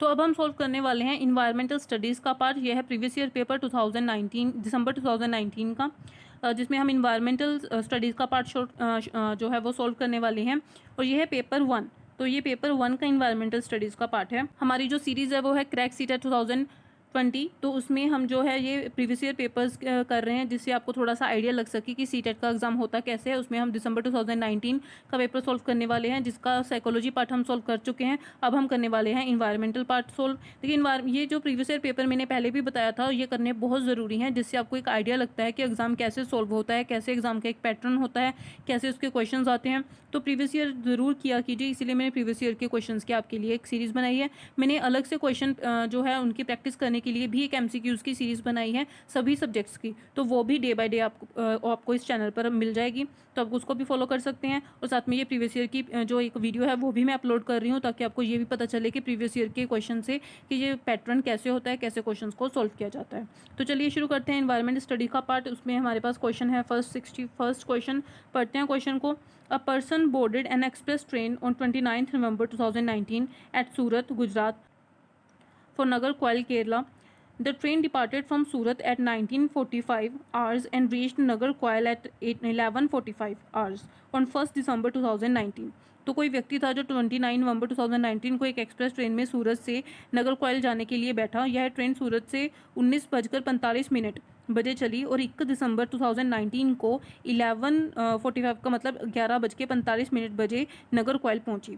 तो अब हम सॉल्व करने वाले हैं इन्वायरमेंटल स्टडीज़ का पार्ट। यह है प्रीवियस ईयर पेपर 2019 दिसंबर 2019 का, जिसमें हम इन्वायरमेंटल स्टडीज़ का पार्ट जो है वो सॉल्व करने वाले हैं। और ये है पेपर 1। तो ये पेपर 1 का इन्वायरमेंटल स्टडीज़ का पार्ट है। हमारी जो सीरीज़ है वो है क्रैक सीटेट 2020। तो उसमें हम जो है ये प्रीवियस ईयर पेपर्स कर रहे हैं, जिससे आपको थोड़ा सा आइडिया लग सके कि सीटेट का एग्जाम होता कैसे है। उसमें हम दिसंबर 2019 का पेपर सॉल्व करने वाले हैं, जिसका साइकोलॉजी पार्ट हम सॉल्व कर चुके हैं। अब हम करने वाले हैं इन्वायरमेंटल पार्ट सॉल्व। देखिए ये जो प्रीवियस ईयर पेपर मैंने पहले भी बताया था, ये करने बहुत ज़रूरी हैं, जिससे आपको एक आइडिया लगता है कि एग्जाम कैसे सॉल्व होता है, कैसे एग्जाम का एक पैटर्न होता है, कैसे उसके क्वेश्चन आते हैं। तो प्रीवियस ईयर ज़रूर किया कीजिए, इसीलिए मैंने प्रीवियस ईयर के क्वेश्चन की आपके लिए एक सीरीज़ बनाई है। मैंने अलग से क्वेश्चन जो है उनकी प्रैक्टिस करने के लिए भी एक MCQs की सीरीज़ बनाई है सभी सब्जेक्ट्स की। तो वो भी डे बाय डे आपको इस चैनल पर मिल जाएगी, तो आप उसको भी फॉलो कर सकते हैं। और साथ में ये प्रीवियस ईयर की जो एक वीडियो है वो भी मैं अपलोड कर रही हूँ, ताकि आपको ये भी पता चले कि प्रीवियस ईयर के क्वेश्चन से कि ये पैटर्न कैसे होता है, कैसे क्वेश्चन को सॉल्व किया जाता है। तो चलिए शुरू करते हैं एनवायरमेंट स्टडी का पार्ट। उसमें हमारे पास क्वेश्चन है फर्स्ट क्वेश्चन। पढ़ते हैं क्वेश्चन को। A person boarded an express train on 29 November 2019 at Surat, Gujarat for Nagarcoil, Kerala. The train departed from Surat at 19:45 hours and reached Nagarcoil at 11:45 hours on 1st December 2019. तो कोई व्यक्ति था जो 29 November 2019 को एक एक्सप्रेस ट्रेन में सूरत से नगरकोइल जाने के लिए बैठा। यह ट्रेन सूरत से 19:45 बजे चली और 1 दिसंबर 2019 को 11:45 का मतलब 11:45 बजे नगरकोइल पहुंची।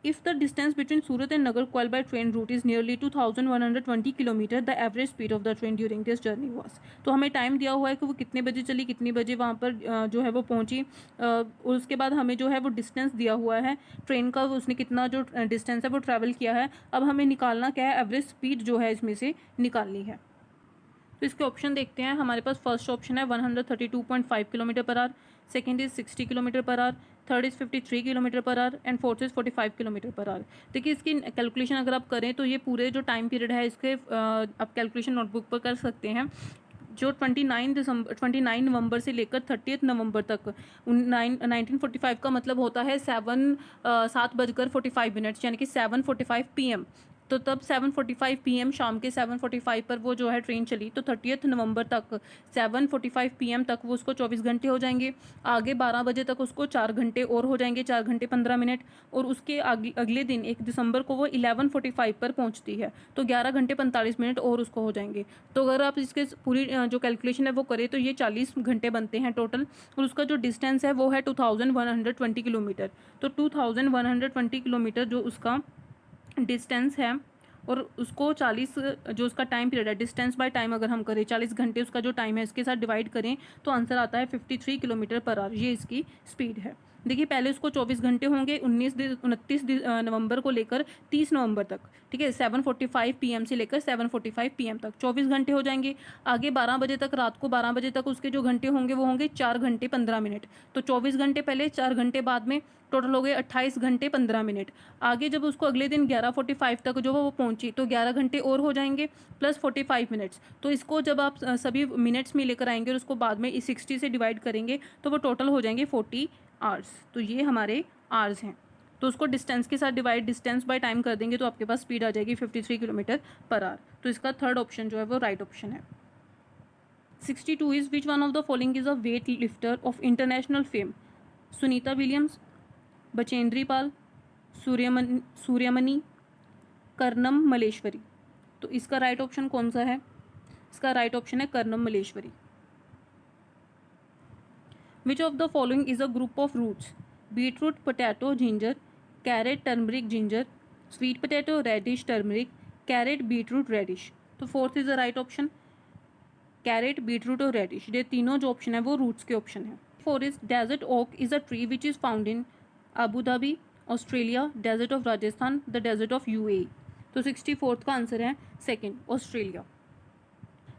If the distance between Surat and Nagarcoil by train route is nearly 2120 kilometre, the average speed of the train during this journey was। तो हमें टाइम दिया हुआ है कि वो कितने बजे चली, कितनी बजे वहाँ पर जो है वो पहुँची। और उसके बाद हमें जो है वो डिस्टेंस दिया हुआ है ट्रेन का, उसने कितना जो डिस्टेंस है वो ट्रैवल किया है। अब हमें निकालना क्या है, एवरेज स्पीड जो है इसमें से निकालनी है। तो इसके ऑप्शन देखते हैं। हमारे पास फर्स्ट ऑप्शन है 132.5 kilometre per hour, second is 60 kilometre per hour, third is 53 kilometre per hour and fourth is 45 kilometre per hour. देखिए इसकी कैलकुलेशन अगर आप करें तो ये पूरे जो टाइम पीरियड है इसके आप कैलकुलेशन नोटबुक पर कर सकते हैं। जो 29 नवंबर से लेकर 30 नवंबर तक 1945 का मतलब होता है 7:45 यानी कि 7:45 PM। तो तब 7:45 PM शाम के 7:45 पर वो जो है ट्रेन चली। तो 30 नवंबर तक 7:45 PM तक वो उसको 24 घंटे हो जाएंगे। आगे 12 बजे तक उसको 4 घंटे और हो जाएंगे, 4 घंटे 15 मिनट। और उसके अगले दिन 1 दिसंबर को वो 11:45 पर पहुंचती है, तो 11 घंटे 45 मिनट और उसको हो जाएंगे। तो अगर आप इसके पूरी जो कैलकुलेशन है वो करें तो ये 40 घंटे बनते हैं टोटल। और उसका जो डिस्टेंस है वो है 2120 किलोमीटर। तो 2120 किलोमीटर जो उसका डिस्टेंस है, और उसको 40 जो उसका टाइम पीरियड है, डिस्टेंस बाय टाइम अगर हम करें 40 घंटे उसका जो टाइम है इसके साथ डिवाइड करें तो आंसर आता है 53 किलोमीटर पर आवर। ये इसकी स्पीड है। देखिए पहले उसको 24 घंटे होंगे 29 नवंबर को लेकर 30 नवंबर तक, ठीक है। 7:45 PM से लेकर 7:45 PM तक 24 घंटे हो जाएंगे। आगे 12 बजे तक, रात को 12 बजे तक उसके जो घंटे होंगे वो होंगे 4 घंटे 15 मिनट। तो 24 घंटे पहले, 4 घंटे बाद में, टोटल हो गए 28 घंटे 15 मिनट। आगे जब उसको अगले दिन 11:45 तक जो वो पहुंची तो 11 घंटे और हो जाएंगे प्लस 45 मिनट्स। तो इसको जब आप सभी मिनट्स में लेकर आएंगे और उसको बाद में 60 से डिवाइड करेंगे तो वो टोटल हो जाएंगे 40 आवर्स। तो ये हमारे आवर्स हैं। तो उसको डिस्टेंस के साथ डिस्टेंस बाय टाइम कर देंगे तो आपके पास स्पीड आ जाएगी 53 किलोमीटर पर आवर। तो इसका थर्ड ऑप्शन जो है वो राइट ऑप्शन है। 62 is which one of the following is a weight lifter of international fame? Sunita Williams, Bachendri Pal, Suryamani, Karnam Malleswari. तो इसका राइट ऑप्शन कौन सा है? इसका राइट ऑप्शन है Karnam Malleswari. Which of the following is a group of roots? Beetroot, potato, ginger, carrot, turmeric, ginger, sweet potato, radish, turmeric, carrot, beetroot, radish. तो fourth is the right option, carrot, beetroot और radish. ये तीनों जो option है वो roots के option है। Four is desert oak is a tree which is found in Abu Dhabi, Australia, desert of Rajasthan, the desert of UAE। तो 64th का आंसर है सेकंड, ऑस्ट्रेलिया।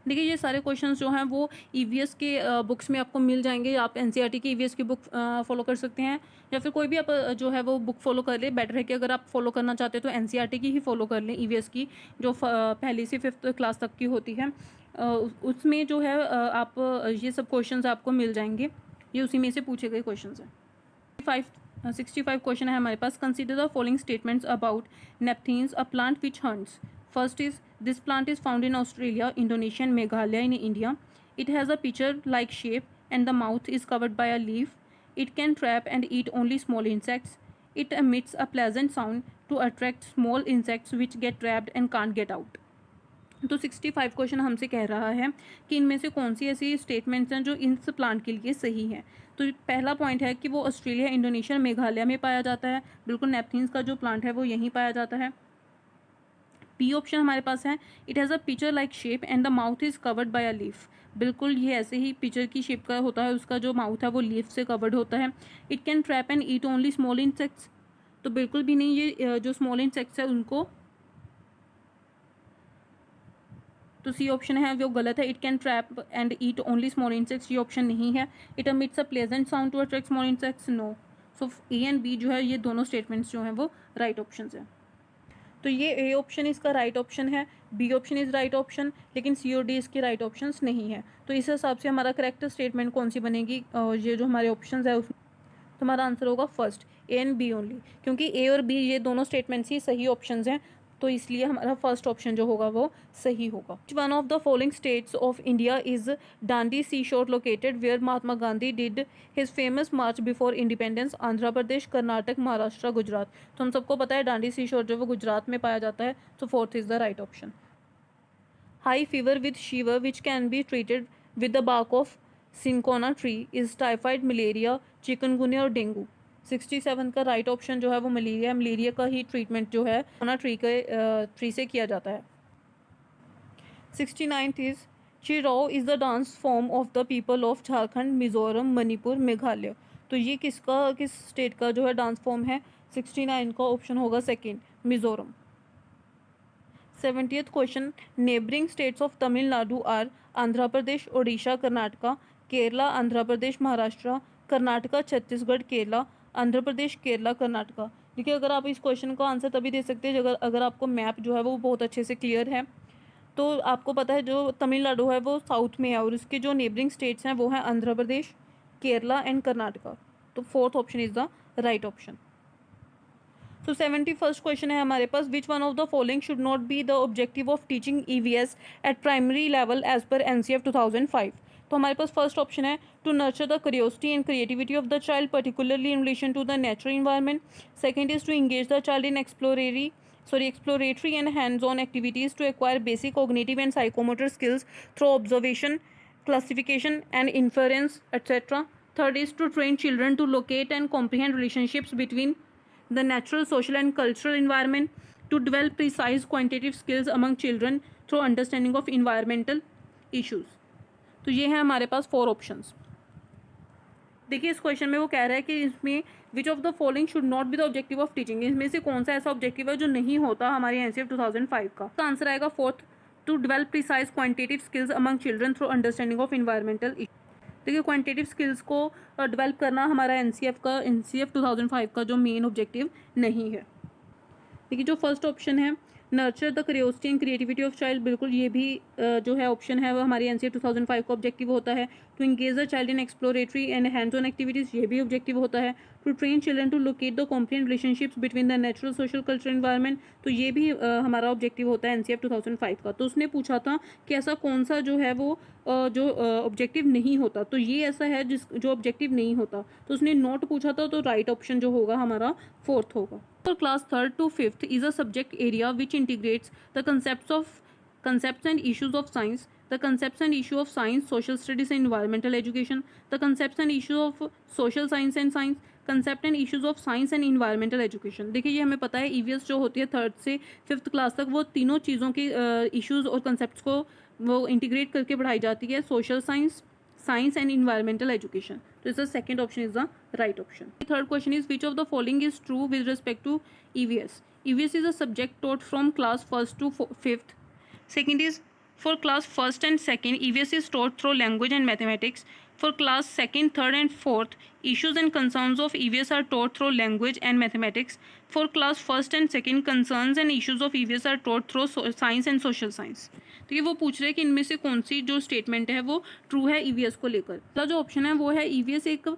देखिए ये सारे क्वेश्चंस जो हैं वो EVS के बुक्स में आपको मिल जाएंगे। आप NCERT की EVS की बुक फॉलो कर सकते हैं, या फिर कोई भी आप जो है वो बुक फॉलो कर ले। बेटर है कि अगर आप फॉलो करना चाहते हैं तो NCERT की ही फॉलो कर लें, EVS की जो पहली से 5th क्लास तक की होती है। उसमें जो है आप ये सब क्वेश्चन आपको मिल जाएंगे। ये उसी में से पूछे गए क्वेश्चन हैं। 65 क्वेश्चन है हमारे पास. Consider the following statements about nepenthes, a plant which hunts. First is this plant is found in Australia, Indonesia and Meghalaya in India. It has a pitcher like shape and the mouth is covered by a leaf. It can trap and eat only small insects. It emits a pleasant sound to attract small insects which get trapped and can't get out. तो 65 question हमसे कह रहा है कि इनमें से कौन सी ऐसी स्टेटमेंट्स हैं जो इस प्लांट के लिए सही हैं. तो पहला पॉइंट है कि वो ऑस्ट्रेलिया, इंडोनेशिया, मेघालय में पाया जाता है. बिल्कुल नेपथीन्स का जो प्लांट है वो यहीं पाया जाता है. बी ऑप्शन हमारे पास है, it has a pitcher like shape and the mouth is covered by a leaf. बिल्कुल ये ऐसे ही पिचर की शेप का होता है, उसका जो माउथ है वो लीफ से कवर्ड होता है. It can trap and eat only small insects. तो बिल्कुल भी नहीं, ये जो स्मॉल इंसेक्ट्स है उनको, तो सी ऑप्शन है वो गलत है. It can trap and eat only small insects, ये ऑप्शन नहीं है. It emits a pleasant sound to attract small insects, no. So A and B जो है ये दोनों स्टेटमेंट्स जो हैं वो राइट ऑप्शन है. तो ये ए ऑप्शन इसका राइट ऑप्शन है, B option is right option, लेकिन सी और डी इसके राइट ऑप्शंस नहीं है. तो इस हिसाब से हमारा करेक्ट स्टेटमेंट कौन सी बनेगी, ये जो हमारे ऑप्शंस है उसमें तो हमारा आंसर होगा first, A and B only, क्योंकि ए और बी ये दोनों स्टेटमेंट्स ही सही ऑप्शंस हैं. तो इसलिए हमारा फर्स्ट ऑप्शन जो होगा वो सही होगा. One of the following states of India is Dandi sea shore located where Mahatma Gandhi did his famous march before independence. Andhra Pradesh, Karnataka, Maharashtra, Gujarat. तो हम सबको पता है डांडी सी शोर जो वो गुजरात में पाया जाता है. तो fourth is the right option. High fever with shiver which can be treated with the bark of cinchona tree is typhoid, malaria, chikungunya और डेंगू. 67 का राइट ऑप्शन जो है वो मलेरिया है. मलेरिया का ही ट्रीटमेंट जो है सिंकोना ट्री से किया जाता है. 69th is Cheraw is the dance form of the people of Jharkhand, Mizoram, Manipur, Meghalaya. तो ये किस स्टेट का जो है डांस फॉर्म है. 69 का ऑप्शन होगा second, Mizoram. 70th question, neighbouring states of Tamil Nadu are Andhra Pradesh, Odisha, Karnataka, Kerala, Andhra Pradesh, Maharashtra, Karnataka, Chhattisgarh, Kerala, Andhra Pradesh, Kerala, Karnataka. देखिए अगर आप इस क्वेश्चन का आंसर तभी दे सकते हैं अगर आपको मैप जो है वो बहुत अच्छे से क्लियर है. तो आपको पता है जो तमिलनाडु है वो साउथ में है और उसके जो नेबरिंग स्टेट्स हैं वो हैं आंध्र प्रदेश, केरला एंड कर्नाटका. तो fourth option is the right option. तो 71st क्वेश्चन है हमारे पास, which one of the following should not be the objective of teaching EVS at primary level as per NCF 2005. तो हमारे पास फर्स्ट ऑप्शन है, to nurture the curiosity and creativity of the child particularly in relation to the natural environment. Second is to engage the child in exploratory and hands-on activities to acquire basic cognitive and psychomotor skills through observation, classification and inference, etc. Third is to train children to locate and comprehend relationships between the natural, social and cultural environment, to develop precise quantitative skills among children through understanding of environmental issues. तो ये है हमारे पास 4 options. देखिए इस question में वो कह रहा है कि इसमें विच of the following should not be the objective of teaching. इसमें से कौन सा ऐसा ऑब्जेक्टिव है जो नहीं होता हमारे NCF 2005 का. तो आंसर आएगा fourth, to develop precise quantitative skills among children through understanding of environmental issue. देखिए क्वांटिटेटिव स्किल्स को डेवलप करना हमारा NCF 2005 का जो मेन ऑब्जेक्टिव नहीं है. देखिए जो फर्स्ट ऑप्शन है, nurture the curiosity and creativity of child, बिल्कुल ये भी जो है ऑप्शन है वो हमारी NCF 2005 का ऑब्जेक्टिव होता है. To engage the child in exploratory and hands on activities, ये भी ऑब्जेक्टिव होता है. To train children to locate the comprehend relationships between the natural, social, cultural environment, तो ये भी हमारा ऑब्जेक्टिव होता है NCF 2005 का. तो उसने पूछा था कि ऐसा कौन सा जो है वो जो ऑब्जेक्टिव नहीं होता, तो ये ऐसा है जो ऑब्जेक्टिव नहीं होता. तो उसने नोट पूछा था, तो राइट ऑप्शन जो होगा हमारा फोर्थ होगा. For class 3rd to 5th is a subject area which integrates the concepts and issues of science, the concepts and issue of science, social studies and environmental education, the concepts and issue of social science and science, concept and issues of science and environmental education. देखिए ये हमें पता है EVS जो होती है 3rd से 5th class तक वो तीनों चीज़ों के इश्यूज़ और कंसेप्ट को वो इंटीग्रेट करके पढ़ाई जाती है, social science, science and environmental education. So the second option is the right option. The third question is, which of the following is true with respect to EVS? EVS is a subject taught from class 1st to 5th. Second is, for class 1st and 2nd, EVS is taught through language and mathematics. For class 2nd, 3rd and 4th, issues and concerns of EVS are taught through language and mathematics. For class 1st and 2nd, concerns and issues of EVS are taught through science and social science. तो ये वो पूछ रहे हैं कि इनमें से कौन सी जो स्टेटमेंट है वो ट्रू है EVS को लेकर. पहला जो ऑप्शन है वो है EVS एक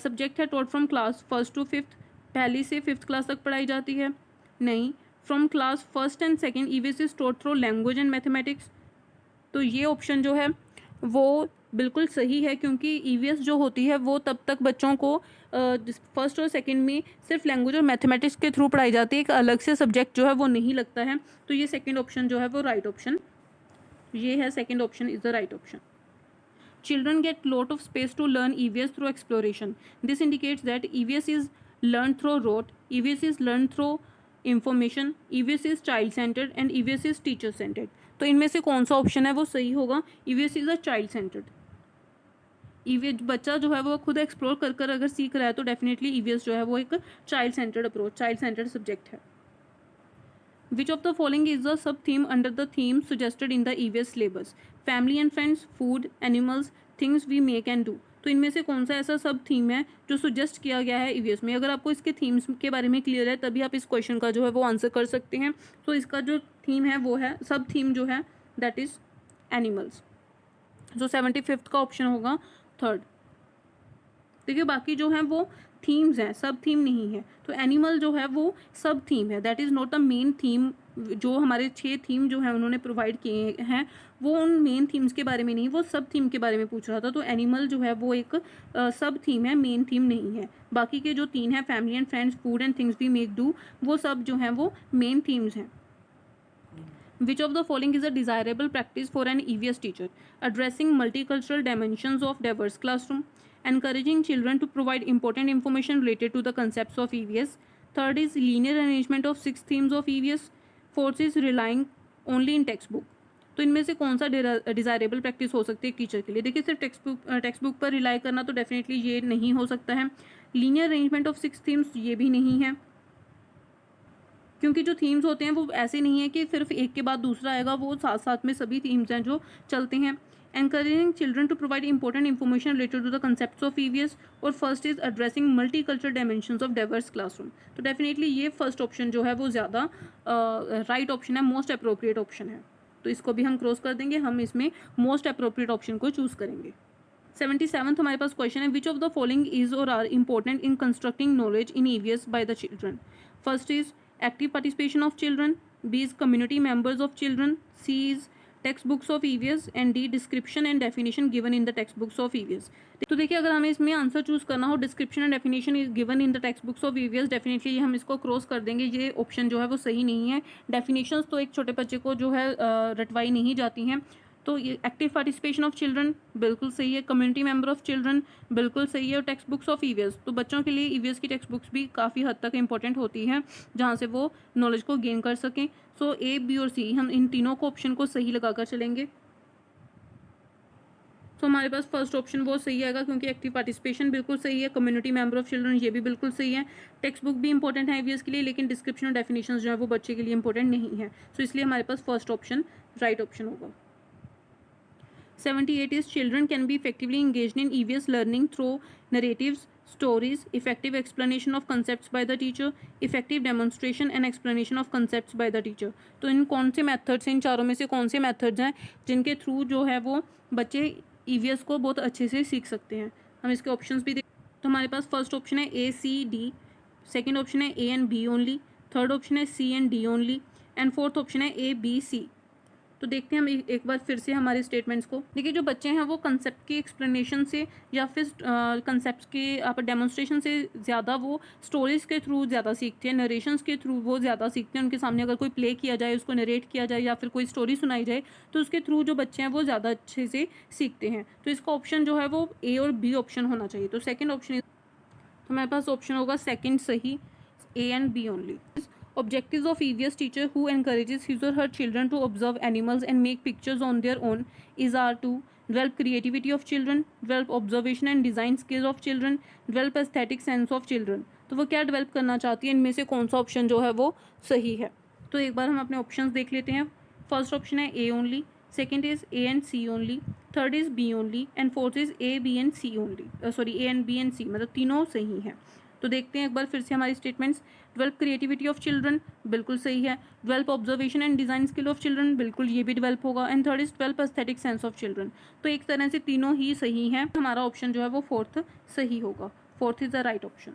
सब्जेक्ट है taught from class 1st to 5th. पहली से 5th क्लास तक पढ़ाई जाती है? नहीं। From class 1st and 2nd EVS is taught through language and mathematics. तो ये ऑप्शन जो है वो बिल्कुल सही है, क्योंकि ईवीएस जो होती है वो तब तक बच्चों को फर्स्ट और सेकंड में सिर्फ लैंग्वेज और मैथमेटिक्स के थ्रू पढ़ाई जाती है, एक अलग से सब्जेक्ट जो है वो नहीं लगता है। तो ये सेकंड ऑप्शन जो है वो राइट ऑप्शन ये है, second option is the right option. Children get lot of space to learn EVS through exploration. This indicates that EVS is learned through rote, EVS is learned through information, EVS is child centered and EVS is teacher centered. तो इनमें से कौन सा option है वो सही होगा? EVS is a child centred. EVS बच्चा जो है वो खुद एक्सप्लोर कर कर अगर सीख रहा है तो डेफिनेटली ईवीएस जो है वो एक child centred approach, child centred subject है। Which of the following is the sub theme under the theme suggested in the EVS syllabus? Family and friends, food, animals, things we make and do. तो इनमें से कौन सा ऐसा सब theme है जो सुजेस्ट किया गया है ईवीएस में? अगर आपको इसके थीम्स के बारे में क्लियर है तभी आप इस क्वेश्चन का जो है वो आंसर कर सकते हैं। तो इसका जो थीम है वो है, सब थीम जो है दैट इज एनिमल्स। जो 75th का ऑप्शन होगा थर्ड। देखिए बाकी जो है वो थीम्स हैं, सब थीम नहीं है। तो एनिमल जो है वो सब थीम है, that is not a main theme. जो हमारे 6 थीम जो है उन्होंने प्रोवाइड किए हैं वो उन मेन थीम्स के बारे में नहीं, वो सब थीम के बारे में पूछ रहा था। तो एनिमल जो है वो एक सब थीम है, मेन थीम नहीं है। बाकी के जो 3 हैं, family and friends, food and things we make do, वो सब जो हैं वो मेन थीम्स हैं। Which of the following is a desirable practice for an EVS teacher? Addressing multicultural dimensions of diverse classroom, encouraging children to provide important information related to the concepts of EVS. Third is linear arrangement of 6 themes of EVS. Fourth is relying only in textbook. तो इनमें से कौन सा desirable practice हो सकती है teacher के लिए? देखिए सिर्फ टेक्स्ट बुक पर रिलाई करना तो डेफिनेटली ये नहीं हो सकता है। लीनियर अरेंजमेंट ऑफ 6 थीम्स ये भी नहीं है, क्योंकि जो थीम्स होते हैं वो ऐसे नहीं है कि सिर्फ एक के बाद दूसरा आएगा, वो साथ साथ में सभी थीम्स हैं जो चलते हैं। Encouraging children to provide important information related to the concepts of EVS, और first is addressing multi cultural dimensions of diverse classroom. तो डेफिनेटली ये फर्स्ट ऑप्शन जो है वो ज़्यादा राइट ऑप्शन है, मोस्ट अप्रोप्रिएट ऑप्शन है। तो इसको भी हम क्रॉस कर देंगे, हम इसमें मोस्ट अप्रोप्रिएट ऑप्शन को चूज़ करेंगे। 77th हमारे पास क्वेश्चन है, which of the following is or are important in constructing knowledge in EVS by the children? First is active participation of children, B is community members of children, C is textbooks of EVS and D description and definition given in the textbooks of EVS। तो देखिए अगर हमें इसमें answer choose करना हो description and definition is given in the text books of EVS, definitely हम इसको cross कर देंगे, ये ऑप्शन जो है वो सही नहीं है। डेफिनेशंस तो एक छोटे बच्चे को जो है रटवाई नहीं जाती हैं। तो ये एक्टिव पार्टिसिपेशन ऑफ चिल्ड्रन बिल्कुल सही है, कम्युनिटी मेंबर ऑफ चिल्ड्रन बिल्कुल सही है, और टेक्स्ट बुक्स ऑफ ईवीएस, तो बच्चों के लिए ईवीएस की टेक्स्ट बुक्स भी काफ़ी हद तक इंपॉर्टेंट होती है जहाँ से वो नॉलेज को गेन कर सकें। सो ए, बी और सी, हम इन तीनों को ऑप्शन को सही लगाकर चलेंगे। तो हमारे पास फर्स्ट ऑप्शन वो सही आएगा, क्योंकि एक्टिव पार्टिसिपेशन बिल्कुल सही है, कम्युनिटी मेंबर ऑफ चिल्ड्रन ये भी बिल्कुल सही है, टेक्स्ट बुक भी इंपॉर्टेंट है ईवीएस के लिए, लेकिन डिस्क्रिप्शन और डेफिनेशन जो है वो बच्चे के लिए इंपॉर्टेंट नहीं है। तो इसलिए हमारे पास फर्स्ट ऑप्शन राइट ऑप्शन होगा। 78 is children can be effectively engaged in EVS learning through narratives, stories, effective explanation of concepts by the teacher, effective demonstration and explanation of concepts by the teacher। तो इन कौन से methods हैं, इन चारों में से कौन से मेथड्स हैं जिनके थ्रू जो है वो बच्चे EVS को बहुत अच्छे से सीख सकते हैं? हम इसके ऑप्शंस भी देख। तो हमारे पास फर्स्ट ऑप्शन है A, C, D, second option है A and B only, third option है C and D only, and fourth option है A, B, C। तो देखते हैं हम एक बार फिर से हमारे स्टेटमेंट्स को। देखिए जो बच्चे हैं वो कंसेप्ट की एक्सप्लेनेशन से या फिर कंसेप्ट के आप डेमोन्स्ट्रेशन से ज़्यादा वो स्टोरीज़ के थ्रू ज़्यादा सीखते हैं, नरेशंस के थ्रू वो ज़्यादा सीखते हैं। उनके सामने अगर कोई प्ले किया जाए, उसको नरेट किया जाए या फिर कोई स्टोरी सुनाई जाए तो उसके थ्रू जो बच्चे हैं वो ज़्यादा अच्छे से सीखते हैं। तो इसका ऑप्शन जो है वो ए और बी ऑप्शन होना चाहिए। तो सेकेंड ऑप्शन, तो हमारे पास ऑप्शन होगा सेकेंड सही, A and B only. Objectives of EVS teacher who encourages his or her children to observe animals and make pictures on their own is are to develop creativity of children, develop observation and design skills of children, develop aesthetic sense of children। तो वो क्या develop करना चाहती है, इनमें से कौन सा ऑप्शन जो है वो सही है? तो एक बार हम अपने ऑप्शंस देख लेते हैं। फर्स्ट ऑप्शन है A only, second is A and C only, third is B only and fourth is A, B and C only, sorry A and B and C, मतलब तीनों सही हैं। तो देखते हैं एक बार फिर से हमारी statements. Develop creativity of children बिल्कुल सही है, develop observation and design skill of children बिल्कुल ये भी डेवलप होगा, and third is develop aesthetic sense of children. तो एक तरह से तीनों ही सही हैं, हमारा ऑप्शन जो है वो फोर्थ सही होगा, fourth is the right option.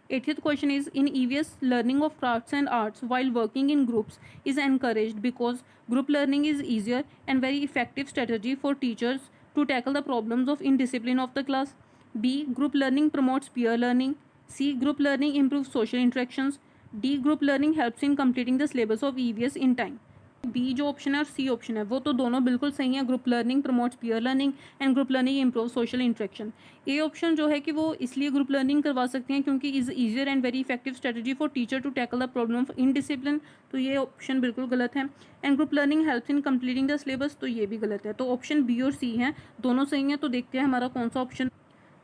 80th question is in EVS learning of crafts and arts while working in groups is encouraged because group learning is easier and very effective strategy for teachers to tackle the problems of indiscipline of the class. B. Group learning promotes peer learning. C. Group learning improves social interactions. D. Group learning helps in completing the syllabus of EVS in time. B जो option है और C option है वो तो दोनों बिल्कुल सही है. Group learning promotes peer learning and group learning improve social interaction. A option जो है कि वो इसलिए ग्रुप लर्निंग करवा सकते हैं क्योंकि is easier and very effective strategy for teacher to tackle the problem of indiscipline. तो ये ऑप्शन बिल्कुल गलत है. And group learning helps in completing the syllabus. तो ये भी गलत है. तो ऑप्शन बी और सी हैं, दोनों सही हैं. तो देखते हैं हमारा कौन सा ऑप्शन.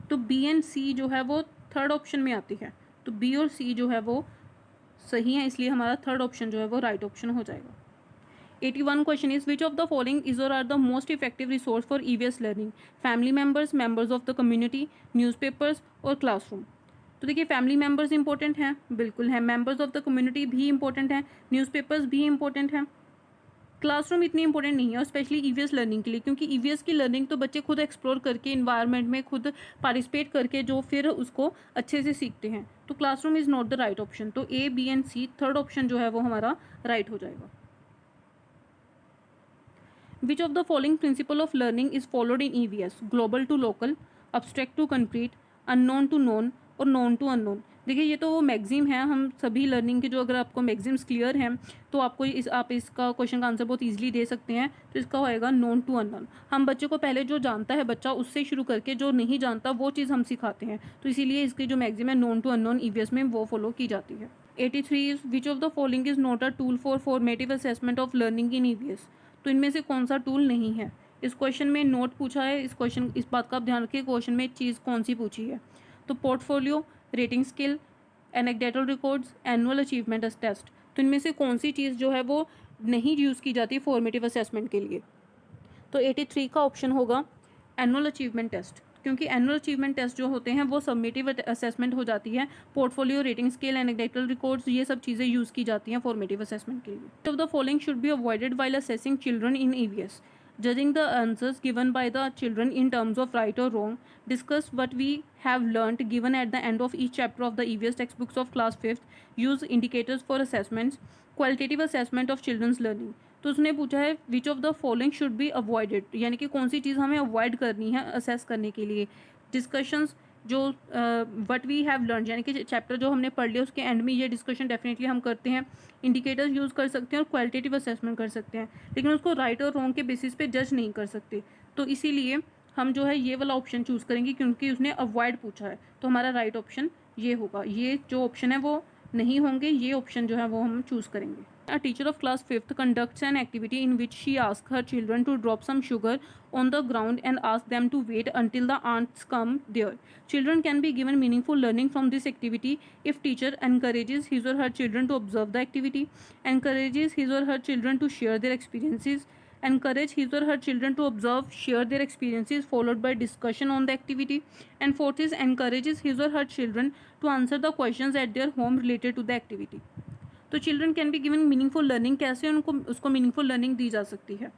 तो बी एंड सी जो है वो थर्ड ऑप्शन में आती है. तो बी और सी जो है वो सही है, इसलिए हमारा थर्ड ऑप्शन जो है वो राइट ऑप्शन हो जाएगा. 81 question is which of the following is or are the most effective resource for EVS learning? Family members, members of the community, newspapers और classroom. तो देखिए फैमिली मेम्बर्स इंपॉर्टेंट हैं, बिल्कुल है. मेम्बर्स ऑफ द कम्युनिटी भी important हैं. Newspapers भी important हैं. क्लासरूम इतनी इंपॉर्टेंट नहीं है और स्पेशली ईवीएस लर्निंग के लिए, क्योंकि ईवीएस की लर्निंग तो बच्चे खुद एक्सप्लोर करके इन्वायरमेंट में खुद पार्टिसिपेट करके जो फिर उसको अच्छे से सीखते हैं. तो classroom is not the right option. तो A, B and C third option जो है वो हमारा राइट हो जाएगा. Which of the following principle of learning is followed in EVS? Global to local, abstract to concrete, unknown to known और known to unknown. देखिए ये तो वो मैगजीम है. हम सभी लर्निंग के जो अगर आपको मैगजीम्स क्लियर हैं तो आपको आप इसका क्वेश्चन का आंसर बहुत इजीली दे सकते हैं. तो इसका होएगा नोन टू अननोन. हम बच्चे को पहले जो जानता है बच्चा उससे शुरू करके जो नहीं जानता वो चीज़ हम सिखाते हैं. तो इसीलिए इसकी जो मैगजीम है नोन टू अननोन EVS में वो फॉलो की जाती है. 83 is which of the following is not a tool for formative assessment of learning in EVS. तो इनमें से कौन सा टूल नहीं है. इस क्वेश्चन में नोट पूछा है. इस बात का आप ध्यान रखिए क्वेश्चन में चीज़ कौन सी पूछी है. तो portfolio, rating skill, anecdotal records, annual achievement test. तो इनमें से कौन सी चीज़ जो है वो नहीं यूज़ की जाती फॉर्मेटिव असेसमेंट के लिए. तो 83 का ऑप्शन होगा एनुअल अचीवमेंट टेस्ट, क्योंकि एनुअल अचीवमेंट टेस्ट जो होते हैं वो सबमिटिव असेसमेंट हो जाती है. पोर्टफोलियो, रेटिंग स्केल, एनेक्डेटल रिकॉर्ड्स ये सब चीज़ें यूज़ की जाती हैं फॉर्मेटिव असेसमेंट के लिए. Of the following should be avoided while assessing children in EVS. Judging the answers given by the children in terms of right or wrong. Discuss what we have learnt given at the end of each chapter of the EVS textbooks of class 5th. Use indicators for assessments. Qualitative assessment of children's learning. तो उसने पूछा है which of the following should be avoided, यानी कि कौन सी चीज़ हमें avoid करनी है असेस करने के लिए. डिस्कशंस जो व्हाट वी हैव लर्न, यानी कि चैप्टर जो हमने पढ़ लिया उसके एंड में ये डिस्कशन डेफिनेटली हम करते हैं. इंडिकेटर्स यूज़ कर सकते हैं और क्वालिटेटिव असेसमेंट कर सकते हैं, लेकिन उसको राइट और रॉन्ग के बेसिस पे जज नहीं कर सकते. तो इसीलिए हम जो है ये वाला ऑप्शन चूज़ करेंगे क्योंकि उसने अवॉइड पूछा है. तो हमारा राइट ऑप्शन ये होगा. ये जो ऑप्शन है वो नहीं होंगे, ये ऑप्शन जो है वो हम चूज़ करेंगे. A teacher of class 5th conducts an activity in which she asks her children to drop some sugar on the ground and ask them to wait until the ants come there. Children can be given meaningful learning from this activity if teacher encourages his or her children to observe the activity, encourages his or her children to share their experiences, encourage his or her children to observe, share their experiences followed by discussion on the activity, and fourth is encourages his or her children to answer the questions at their home related to the activity. तो children can be given meaningful learning, कैसे उनको उसको meaningful learning दी जा सकती है.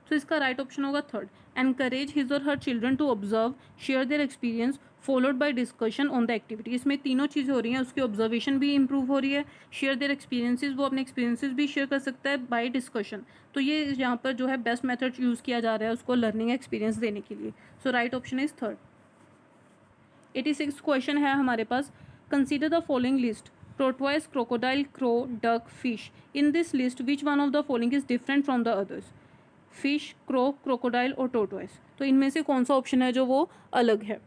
तो इसका right option होगा थर्ड. एनकरेज हिज और her children to observe, share their experience followed by discussion on the activity. इसमें तीनों चीज़ें हो रही हैं. उसकी ऑब्जर्वेशन भी इंप्रूव हो रही है, शेयर देयर एक्सपीरियंसेस वो अपने एक्सपीरियंसेस भी शेयर कर सकता है बाय डिस्कशन. तो ये यहाँ पर जो है बेस्ट मेथड यूज़ किया जा रहा है उसको लर्निंग एक्सपीरियंस देने के लिए. So right option is third. 86 question है हमारे पास. Consider the following list: tortoise, crocodile, crow, duck, fish. In this list, which one of the following is different from the others? Fish, crow, crocodile और tortoise. तो इनमें से कौन सा option है जो वो अलग है?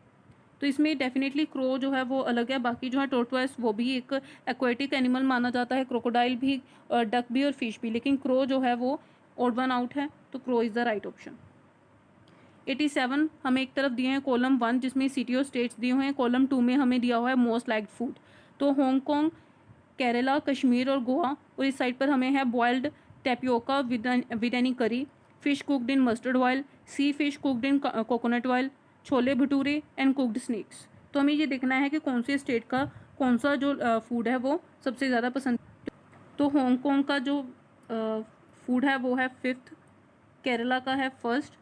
तो इसमें डेफिनेटली क्रो जो है वो अलग है. बाकी जो है टोर्टोइस वो भी एक एक्वेटिक एनिमल माना जाता है, क्रोकोडाइल भी, डक भी और फिश भी, लेकिन क्रो जो है वो ऑड वन आउट है. तो crow is the right option. 87 हमें एक तरफ दिए हैं कॉलम 1 जिसमें सिटी और स्टेट्स दिए हुए हैं. कॉलम 2 में हमें दिया हुआ है मोस्ट लाइक्ड फूड. तो हांगकॉन्ग, केरला, कश्मीर और गोवा. और इस साइड पर हमें है boiled tapioca with any curry, fish cooked in mustard oil, sea fish cooked in coconut oil, chole bhature and cooked snacks. तो हमें ये देखना है कि कौन से स्टेट का कौन सा जो फूड है वो सबसे ज़्यादा पसंद. तो हांगकॉन्ग का जो फूड है वो है 5th, केरला का है 1st,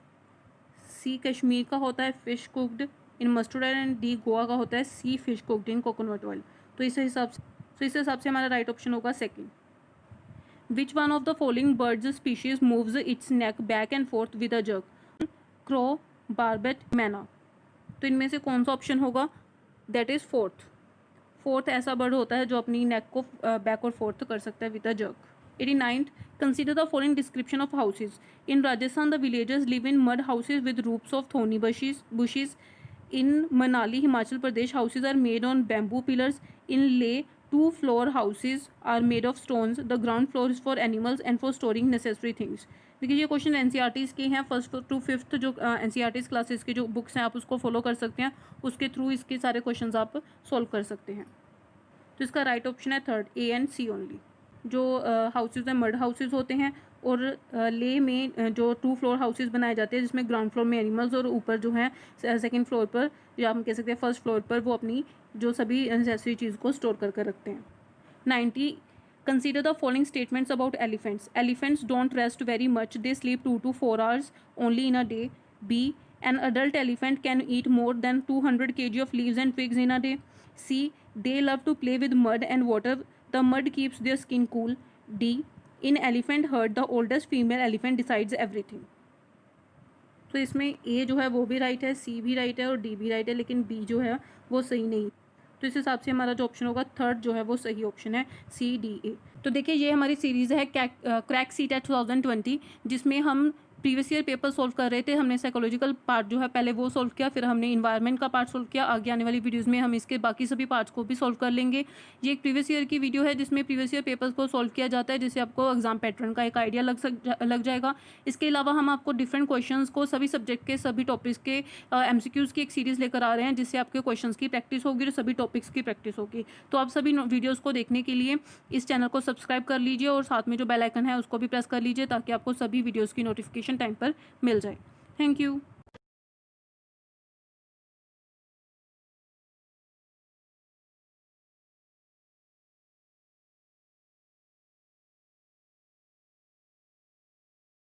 सी कश्मीर का होता है fish cooked in mustard oil, and D Goa का होता है sea fish cooked in coconut oil. तो इस हिसाब से हमारा राइट ऑप्शन होगा second. Which one of the following birds species moves its neck back and forth with a jerk? Crow, barbet, myna. तो इनमें से कौन सा ऑप्शन होगा? दैट इज फोर्थ ऐसा बर्ड होता है जो अपनी नेक को बैक और फोर्थ कर सकता है with a jerk. 89th, consider the following description of houses. In Rajasthan, the villagers live in mud houses with roofs of thorny bushes. In Manali, Himachal Pradesh, houses are made on bamboo pillars. In Leh, 2-floor houses are made of stones. The ground floor is for animals and for storing necessary things. देखिए ये question NCERTs के हैं, 1st to 5th जो NCERTs classes के जो books हैं आप उसको फॉलो कर सकते हैं, उसके थ्रू इसके सारे क्वेश्चंस आप सॉल्व कर सकते हैं। तो इसका राइट ऑप्शन है third, A and C only. जो हाउसेज हैं मड हाउसेज होते हैं, और ले में जो 2-फ्लोर हाउसेज बनाए जाते हैं जिसमें ग्राउंड फ्लोर में एनिमल्स और ऊपर जो है सेकंड फ्लोर पर या हम कह सकते हैं फर्स्ट फ्लोर पर वो अपनी जो सभी नेसेसरी चीज़ को स्टोर कर रखते हैं। 90, consider the following statements about elephants. Elephants don't rest very much. They sleep 2 to 4 hours only in a day. B, an adult elephant can eat more than 200 kg of leaves and twigs in a day. C, they love to play with mud and water. The mud keeps their skin cool. D, in elephant herd, the oldest female elephant decides everything. तो इसमें ए जो है वो भी right है, सी भी right है और डी भी राइट है, लेकिन बी जो है वो सही नहीं। तो इस हिसाब से हमारा जो ऑप्शन होगा थर्ड जो है वो सही ऑप्शन है, सी डी ए। तो देखिए ये हमारी सीरीज़ है क्रैक सीटेट 2020, जिसमें हम प्रीवियस ईयर पेपर सॉल्व कर रहे थे। हमने साइकोलॉजिकल पार्ट जो है पहले वो सॉल्व किया, फिर हमने इन्वायरमेंट का पार्ट सॉल्व किया। आगे आने वाली वीडियोस में हम इसके बाकी सभी पार्ट्स को भी सॉल्व कर लेंगे। ये एक प्रीवियस ईयर की वीडियो है जिसमें प्रीवियस ईयर पेपर्स को सॉल्व किया जाता है, जिससे आपको एग्जाम पैटर्न का एक आइडिया लग जाएगा। इसके अलावा हम आपको डिफरेंट क्वेश्चंस को सभी सब्जेक्ट के सभी टॉपिक्स के एमसीक्यूज़ की एक सीरीज़ लेकर आ रहे हैं, जिससे आपके क्वेश्चंस की प्रैक्टिस होगी और सभी टॉपिक्स की प्रैक्टिस होगी। तो आप सभी वीडियोज़ को देखने के लिए इस चैनल को सब्सक्राइब कर लीजिए और साथ में जो बेल आइकन है उसको भी प्रेस कर लीजिए, ताकि आपको सभी वीडियोज़ की नोटिफिकेशन टाइम पर मिल जाए। Thank you.